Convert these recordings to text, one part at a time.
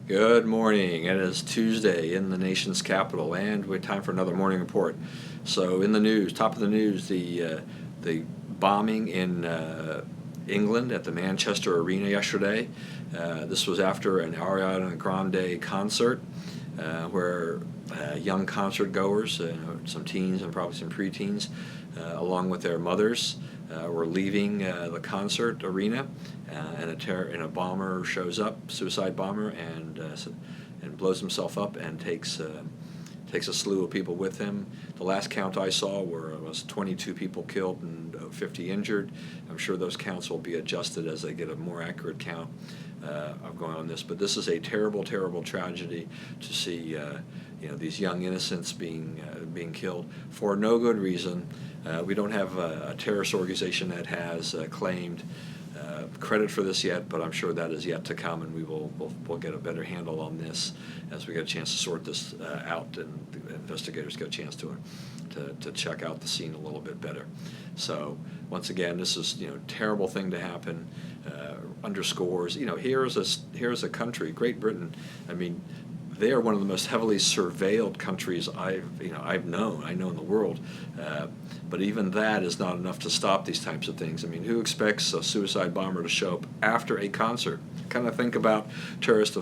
Good morning. It is Tuesday in the nation's capital, and we're time for another morning report. So, in the news, top of the news, the bombing in England at the Manchester Arena yesterday. This was after an Ariana Grande concert, where young concert goers, some teens and probably some preteens, along with their mothers, were leaving the concert arena, and a bomber shows up, suicide bomber, and blows himself up and takes a slew of people with him. The last count I saw was 22 people killed and 50 injured. I'm sure those counts will be adjusted as they get a more accurate count of going on this. But this is a terrible, terrible tragedy to see these young innocents being killed for no good reason. We don't have a terrorist organization that has claimed credit for this yet, but I'm sure that is yet to come, and we'll get a better handle on this as we get a chance to sort this out, and the investigators get a chance to check out the scene a little bit better. So once again, this is terrible thing to happen. Underscores here's a country, Great Britain. I mean, they are one of the most heavily surveilled countries I know in the world, but even that is not enough to stop these types of things. I mean, who expects a suicide bomber to show up after a concert? Kind of think about terrorist,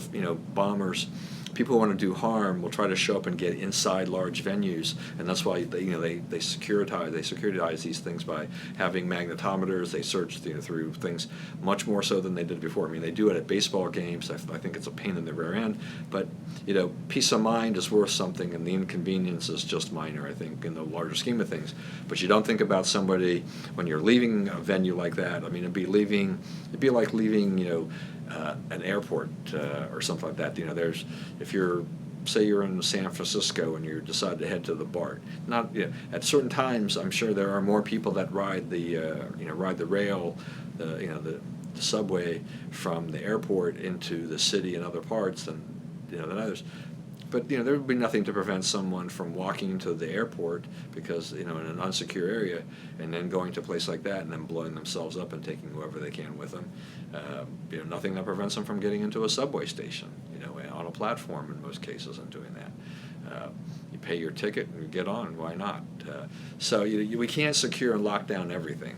bombers. People who want to do harm will try to show up and get inside large venues, and that's why they securitize these things by having magnetometers. They search through things much more so than they did before. I mean, they do it at baseball games. I think it's a pain in the rear end, but peace of mind is worth something, and the inconvenience is just minor, I think, in the larger scheme of things. But you don't think about somebody when you're leaving a venue like that. I mean, it'd be like leaving an airport or something like that. If say you're in San Francisco and you decide to head to the BART. At certain times, I'm sure there are more people that ride the rail, the subway from the airport into the city and other parts than others. But there would be nothing to prevent someone from walking into the airport because in an unsecure area, and then going to a place like that and then blowing themselves up and taking whoever they can with them. Nothing that prevents them from getting into a subway station, on a platform in most cases, and doing that. You pay your ticket and you get on. Why not? So we can't secure and lock down everything.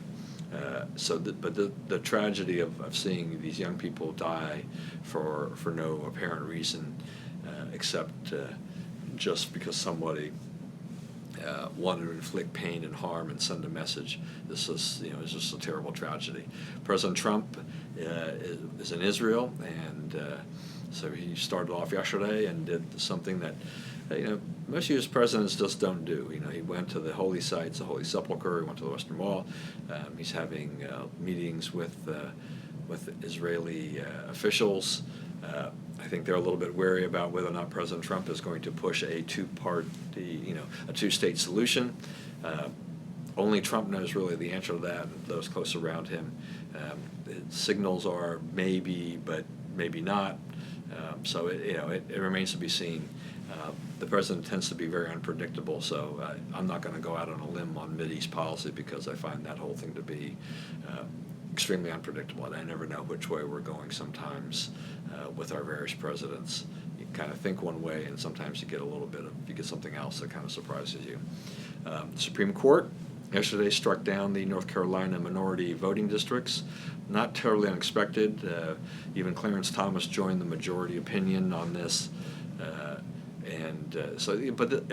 But the tragedy of seeing these young people die for no apparent reason, except just because somebody wanted to inflict pain and harm and send a message. This is just a terrible tragedy. President Trump is in Israel, and so he started off yesterday and did something that most U.S. presidents just don't do. He went to the holy sites, the Holy Sepulchre. He went to the Western Wall. He's having meetings with Israeli officials. I think they're a little bit wary about whether or not President Trump is going to push a two-state solution. Only Trump knows really the answer to that, and those close around him. Signals are maybe, but maybe not. So it remains to be seen. The president tends to be very unpredictable, so I'm not going to go out on a limb on Mideast policy because I find that whole thing to be extremely unpredictable, and I never know which way we're going sometimes with our various presidents. You kind of think one way, and sometimes you get something else that kind of surprises you. The Supreme Court yesterday struck down the North Carolina minority voting districts. Not terribly unexpected. Even Clarence Thomas joined the majority opinion on this. I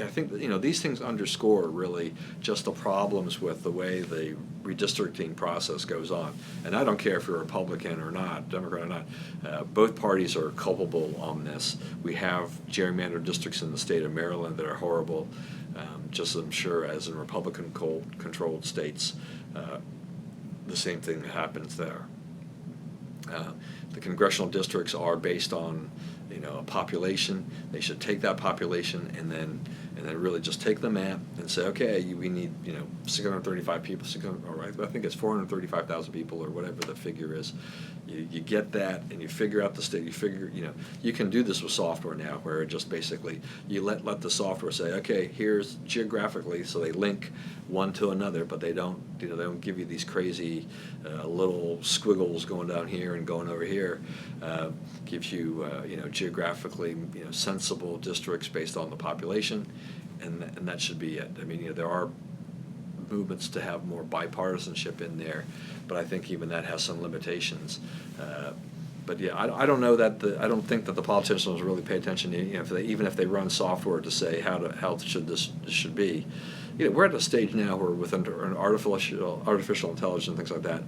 think these things underscore really just the problems with the way the redistricting process goes on. And I don't care if you're Republican or not, Democrat or not. Both parties are culpable on this. We have gerrymandered districts in the state of Maryland that are horrible, just I'm sure as in Republican-controlled states. The same thing happens there. The congressional districts are based on a population. They should take that population and then and then really just take the map and say, okay, we need 635 people, 600, or I think it's 435,000 people or whatever the figure is. You get that and you figure out the state. You can do this with software now, where it just basically you let the software say, okay, here's geographically, so they link one to another, but they don't give you these crazy little squiggles going down here and going over here. Gives you geographically sensible districts based on the population, and that should be it. I mean, there are movements to have more bipartisanship in there, but I think even that has some limitations. But yeah, I don't know that I don't think that the politicians really pay attention to, even if they run software to say how should this should be. We're at a stage now where with an artificial intelligence and things like that,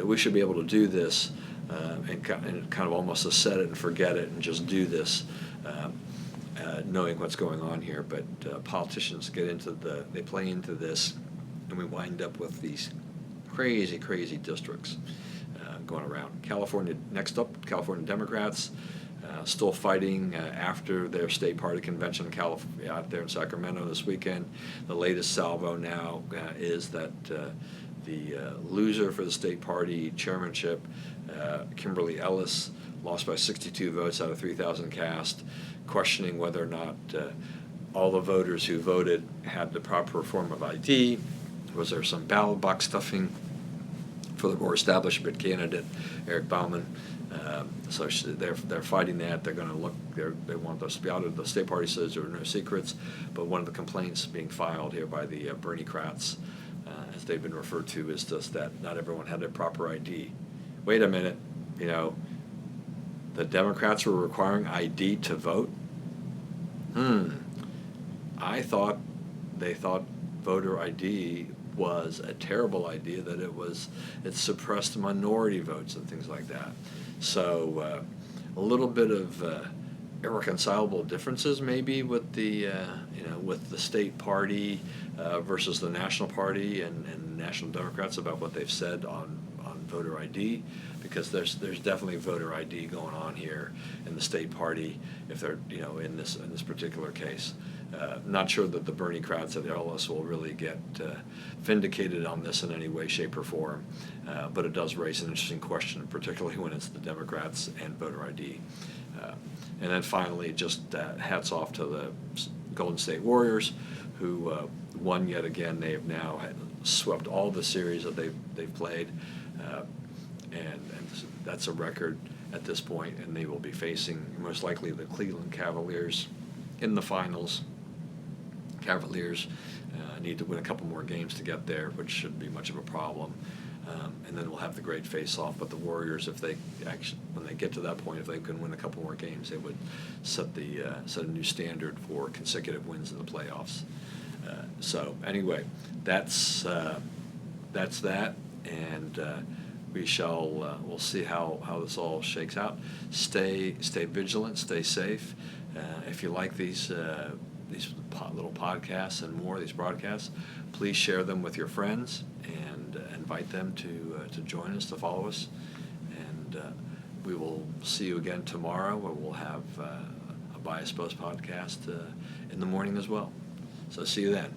we should be able to do this and kind of almost to set it and forget it and just do this, knowing what's going on here. But politicians they play into this, and we wind up with these crazy districts going around. Next up, California Democrats still fighting after their state party convention out there in Sacramento this weekend. The latest salvo now is that the loser for the state party chairmanship, Kimberly Ellis, lost by 62 votes out of 3,000 cast, questioning whether or not all the voters who voted had the proper form of ID. Was there some ballot box stuffing for the more establishment candidate, Eric Bauman? So they're fighting that. They're going to look. They want those to be out of the state party. Says there are no secrets, but one of the complaints being filed here by the Bernie-crats, as they've been referred to, is just that not everyone had their proper ID. Wait a minute, the Democrats were requiring ID to vote. They thought voter ID was a terrible idea, that it suppressed minority votes and things like that. So a little bit of irreconcilable differences maybe with the with the state party versus the national party and national Democrats about what they've said on voter ID, because there's definitely voter ID going on here in the state party if they're in this particular case. Not sure that the Bernie-crats at LS will really get vindicated on this in any way, shape, or form, but it does raise an interesting question, particularly when it's the Democrats and voter ID. And then finally, just hats off to the Golden State Warriors, who won yet again. They have now swept all the series that they've played, and that's a record at this point, and they will be facing most likely the Cleveland Cavaliers in the finals. Cavaliers need to win a couple more games to get there, which shouldn't be much of a problem. And then we'll have the great face-off. But the Warriors, when they get to that point, if they can win a couple more games, they would set a new standard for consecutive wins in the playoffs. So anyway, that's that, and we'll see how this all shakes out. Stay vigilant, stay safe. If you like these little podcasts and more, these broadcasts, please share them with your friends and invite them to join us, to follow us. And we will see you again tomorrow, where we'll have a Bias Post podcast in the morning as well. So see you then.